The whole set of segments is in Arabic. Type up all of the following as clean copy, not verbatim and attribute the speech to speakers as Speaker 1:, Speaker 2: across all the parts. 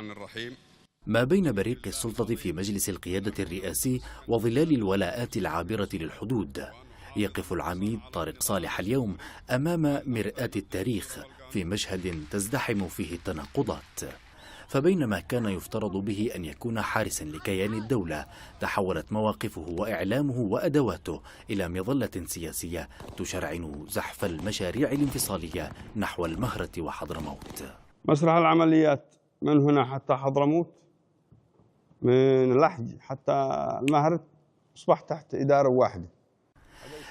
Speaker 1: الرحمن الرحيم.
Speaker 2: ما بين بريق السلطة في مجلس القيادة الرئاسي وظلال الولاءات العابرة للحدود، يقف العميد طارق صالح اليوم أمام مرآة التاريخ في مشهد تزدحم فيه التناقضات. فبينما كان يفترض به أن يكون حارسا لكيان الدولة، تحولت مواقفه وإعلامه وأدواته إلى مظلة سياسية تشرعن زحف المشاريع الانفصالية نحو المهرة وحضرموت.
Speaker 3: مسرح العمليات من هنا حتى حضرموت، من لحج حتى المهرة، أصبح تحت إدارة واحدة.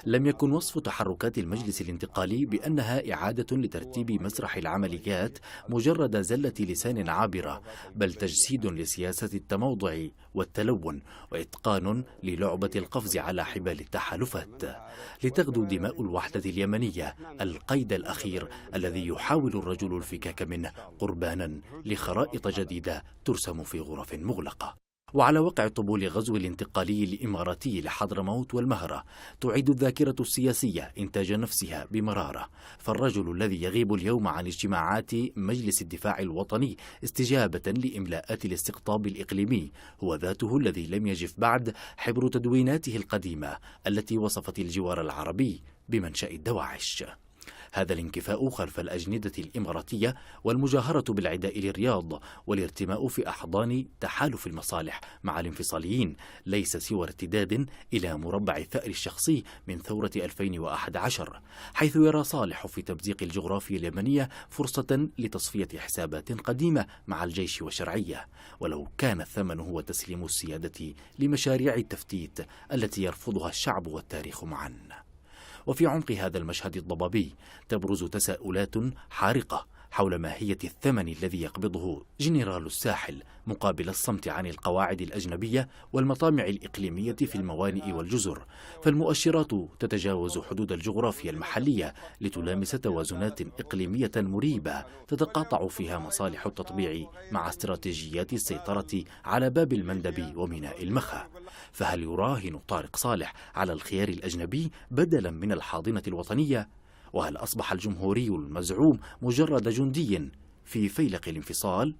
Speaker 2: لم يكن وصف تحركات المجلس الانتقالي بأنها إعادة لترتيب مسرح العمليات مجرد زلة لسان عابرة، بل تجسيد لسياسة التموضع والتلون وإتقان للعبة القفز على حبال التحالفات، لتغدو دماء الوحدة اليمنية القيد الأخير الذي يحاول الرجل الفكاك منه قربانا لخرائط جديدة ترسم في غرف مغلقة. وعلى وقع طبول غزو الانتقالي الإماراتي لحضرموت والمهرة تعيد الذاكرة السياسية إنتاج نفسها بمرارة، فالرجل الذي يغيب اليوم عن اجتماعات مجلس الدفاع الوطني استجابة لإملاءات الاستقطاب الإقليمي هو ذاته الذي لم يجف بعد حبر تدويناته القديمة التي وصفت الجوار العربي بمنشأ الدواعش. هذا الانكفاء خلف الأجندة الإماراتية والمجاهرة بالعداء للرياض والارتماء في أحضان تحالف المصالح مع الانفصاليين ليس سوى ارتداد إلى مربع الثأر الشخصي من ثورة 2011، حيث يرى صالح في تمزيق الجغرافيا اليمنية فرصة لتصفية حسابات قديمة مع الجيش والشرعية، ولو كان الثمن هو تسليم السيادة لمشاريع التفتيت التي يرفضها الشعب والتاريخ معا. وفي عمق هذا المشهد الضبابي تبرز تساؤلات حارقة حول ماهية الثمن الذي يقبضه جنرال الساحل مقابل الصمت عن القواعد الأجنبية والمطامع الإقليمية في الموانئ والجزر، فالمؤشرات تتجاوز حدود الجغرافيا المحلية لتلامس توازنات إقليمية مريبة تتقاطع فيها مصالح التطبيع مع استراتيجيات السيطرة على باب المندب وميناء المخا. فهل يراهن طارق صالح على الخيار الأجنبي بدلا من الحاضنة الوطنية؟ وهل أصبح الجمهوري المزعوم مجرد جندي في فيلق الانفصال؟